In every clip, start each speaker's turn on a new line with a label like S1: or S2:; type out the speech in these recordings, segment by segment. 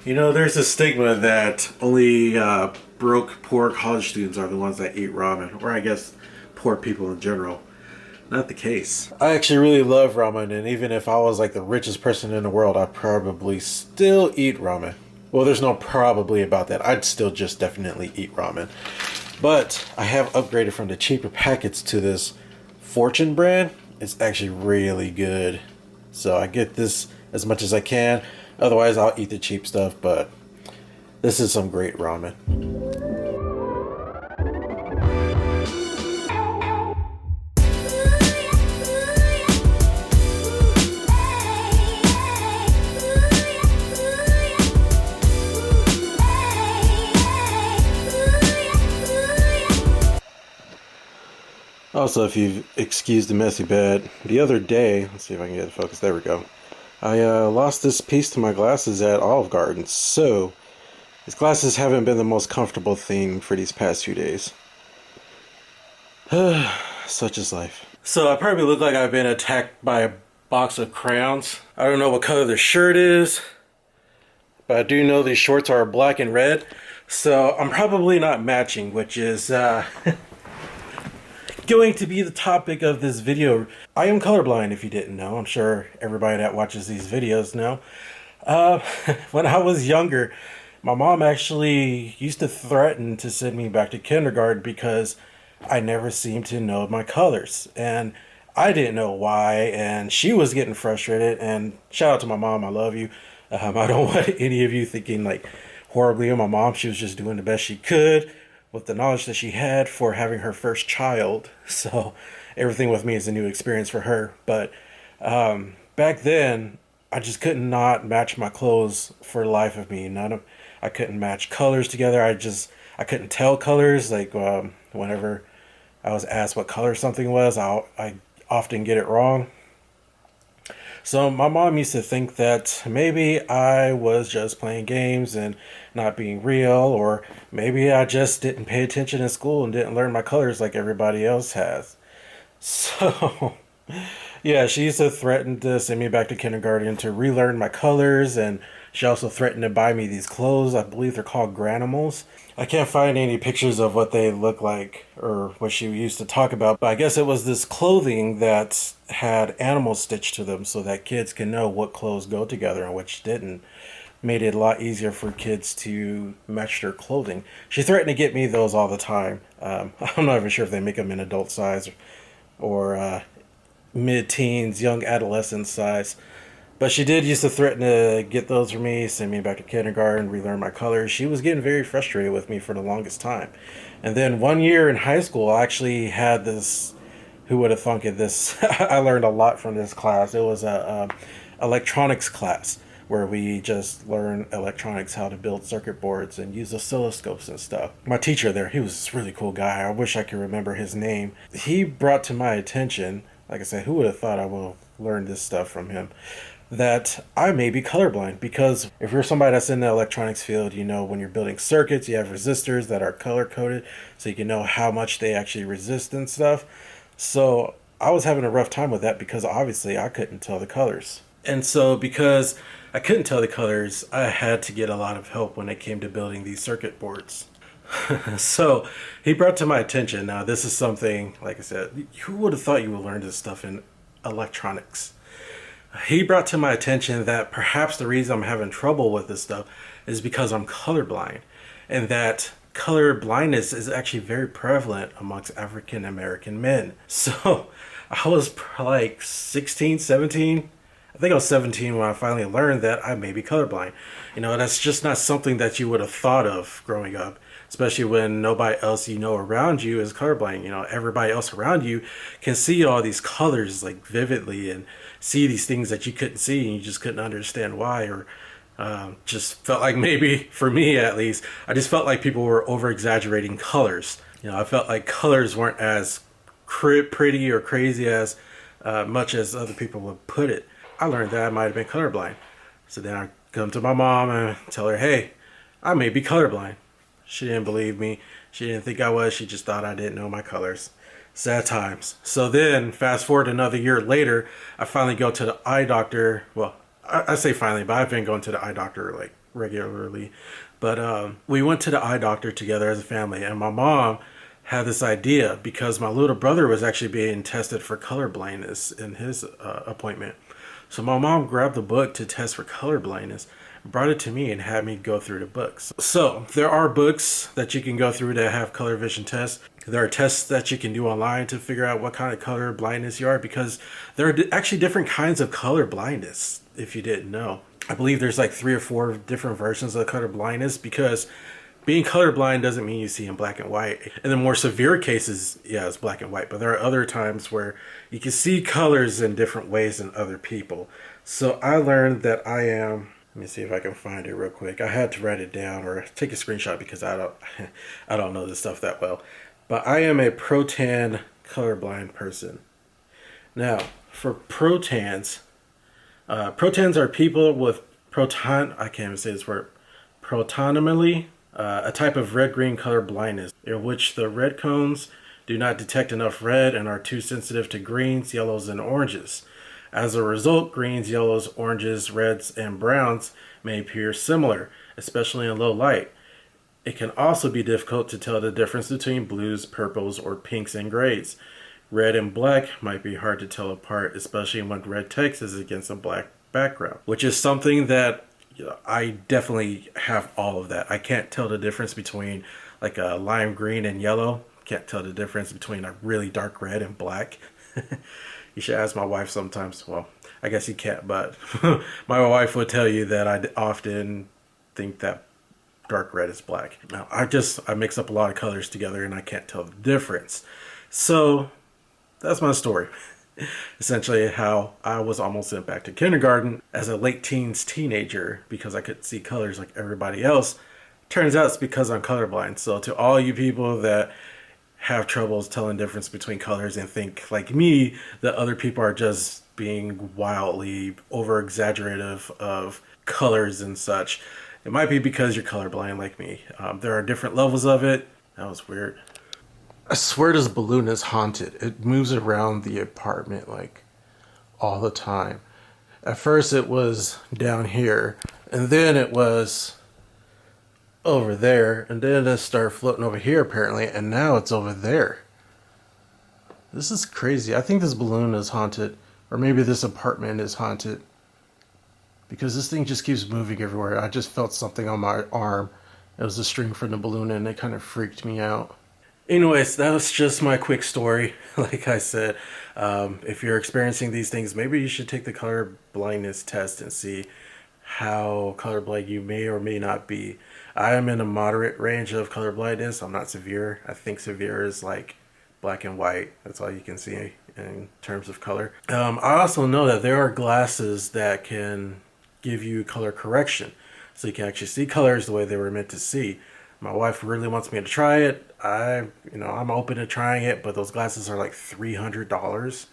S1: You know, there's a stigma that only broke, poor college students are the ones that eat ramen, or I guess poor people in general. Not the case. I actually really love ramen, and even if I was like the richest person in the world, I'd probably still eat ramen. Well, there's no probably about that. I'd still just definitely eat ramen. But I have upgraded from the cheaper packets to this Fortune brand. It's actually really good. So I get this as much as I can. Otherwise, I'll eat the cheap stuff, but this is some great ramen. Also, if you excuse the messy bed, the other day, let's see if I can get it focused, there we go. I lost this piece to my glasses at Olive Garden, so these glasses haven't been the most comfortable thing for these past few days. Such is life. So I probably look like I've been attacked by a box of crayons. I don't know what color the shirt is, but I do know these shorts are black and red, so I'm probably not matching, which is going to be the topic of this video. I am colorblind, if you didn't know. I'm sure everybody that watches these videos know. When I was younger, my mom actually used to threaten to send me back to kindergarten because I never seemed to know my colors. And I didn't know why, and she was getting frustrated. And shout out to my mom, I love you. I don't want any of you thinking like horribly of my mom. She was just doing the best she could with the knowledge that she had for having her first child. So everything with me is a new experience for her. But back then, I just could not match my clothes for the life of me. I couldn't match colors together. I couldn't tell colors. Like whenever I was asked what color something was, I often get it wrong. So my mom used to think that maybe I was just playing games and not being real, or maybe I just didn't pay attention in school and didn't learn my colors like everybody else has. So yeah, she used to threaten to send me back to kindergarten to relearn my colors, and she also threatened to buy me these clothes. I believe they're called Granimals. I can't find any pictures of what they look like or what she used to talk about, but I guess it was this clothing that had animals stitched to them so that kids can know what clothes go together and which didn't. Made it a lot easier for kids to match their clothing. She threatened to get me those all the time. I'm not even sure if they make them in adult size or mid-teens, young adolescent size. But she did used to threaten to get those for me, send me back to kindergarten, relearn my colors. She was getting very frustrated with me for the longest time. And then one year in high school, I actually had this, who would have thunk it, this, I learned a lot from this class. It was a electronics class where we just learn electronics, how to build circuit boards and use oscilloscopes and stuff. My teacher there, he was this really cool guy. I wish I could remember his name. He brought to my attention, like I said, who would have thought I would have learned this stuff from him, that I may be colorblind. Because if you're somebody that's in the electronics field, you know when you're building circuits, you have resistors that are color-coded so you can know how much they actually resist and stuff. So I was having a rough time with that because obviously I couldn't tell the colors. And so because I couldn't tell the colors, I had to get a lot of help when it came to building these circuit boards. So he brought to my attention, now this is something, like I said, who would have thought you would learn this stuff in electronics? He brought to my attention that perhaps the reason I'm having trouble with this stuff is because I'm colorblind, and that color blindness is actually very prevalent amongst African American men. So I was like 16, 17. I think I was 17 when I finally learned that I may be colorblind. You know, that's just not something that you would have thought of growing up, especially when nobody else you know around you is colorblind. You know, everybody else around you can see all these colors like vividly and see these things that you couldn't see and you just couldn't understand why, or just felt like, maybe for me at least, I just felt like people were over exaggerating colors. You know, I felt like colors weren't as pretty or crazy as much as other people would put it. I learned that I might have been colorblind. So then I come to my mom and tell her, hey, I may be colorblind. She didn't believe me. She didn't think I was. She just thought I didn't know my colors. Sad times. So then, fast forward another year later, I finally go to the eye doctor. Well, I say finally, but I've been going to the eye doctor like regularly. But we went to the eye doctor together as a family, and my mom had this idea because my little brother was actually being tested for color blindness in his appointment. So my mom grabbed the book to test for color blindness, brought it to me, and had me go through the books. So there are books that you can go through that have color vision tests. There are tests that you can do online to figure out what kind of color blindness you are, because there are actually different kinds of color blindness, if you didn't know. I believe there's like 3 or 4 different versions of color blindness, because being colorblind doesn't mean you see in black and white. In the more severe cases, yeah, it's black and white, but there are other times where you can see colors in different ways than other people. So I learned that I am, let me see if I can find it real quick. I had to write it down or take a screenshot because I don't know this stuff that well. But I am a protan colorblind person. Now, for protans, protans are people with I can't even say this word, protonomy, a type of red-green color blindness in which the red cones do not detect enough red and are too sensitive to greens, yellows, and oranges. As a result, greens, yellows, oranges, reds, and browns may appear similar, especially in low light. It can also be difficult to tell the difference between blues, purples, or pinks and grays. Red and black might be hard to tell apart, especially when red text is against a black background, which is something that I definitely have all of that. I can't tell the difference between like a lime green and yellow. Can't tell the difference between a really dark red and black. You should ask my wife sometimes. Well, I guess you can't, but my wife would tell you that I often think that dark red is black. Now, I mix up a lot of colors together and I can't tell the difference. So that's my story. Essentially how I was almost sent back to kindergarten as a late teens teenager because I couldn't see colors like everybody else. Turns out it's because I'm colorblind. So to all you people that have troubles telling the difference between colors and think like me that other people are just being wildly over exaggerative of colors and such, it might be because you're colorblind like me. There are different levels of it. That was weird. I swear this balloon is haunted. It moves around the apartment like all the time. At first it was down here, and then it was over there, and then it started floating over here apparently, and now it's over there. This is crazy. I think this balloon is haunted, or maybe this apartment is haunted, because this thing just keeps moving everywhere. I just felt something on my arm. It was a string from the balloon, and it kind of freaked me out. Anyways, that was just my quick story. Like I said, if you're experiencing these things, maybe you should take the color blindness test and see how colorblind you may or may not be. I am in a moderate range of color blindness. I'm not severe. I think severe is like black and white. That's all you can see in terms of color. I also know that there are glasses that can give you color correction, so you can actually see colors the way they were meant to see. My wife really wants me to try it. I'm open to trying it, but those glasses are like $300.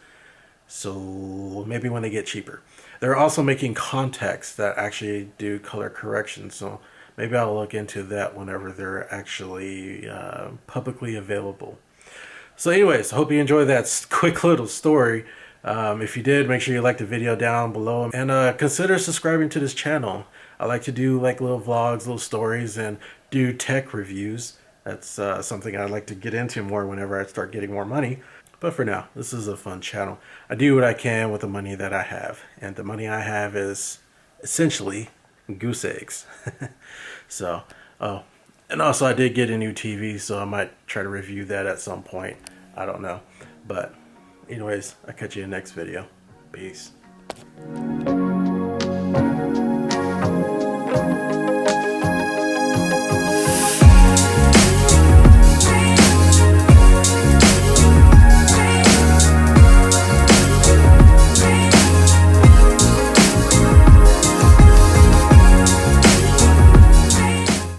S1: So maybe when they get cheaper. They're also making contacts that actually do color correction. So maybe I'll look into that whenever they're actually publicly available. So anyways, I hope you enjoyed that quick little story. If you did, make sure you like the video down below, and consider subscribing to this channel. I like to do like little vlogs, little stories, and do tech reviews. That's something I'd like to get into more whenever I start getting more money. But for now, this is a fun channel. I do what I can with the money that I have. And the money I have is essentially goose eggs. So, and also I did get a new TV, so I might try to review that at some point. I don't know. But anyways, I'll catch you in the next video. Peace.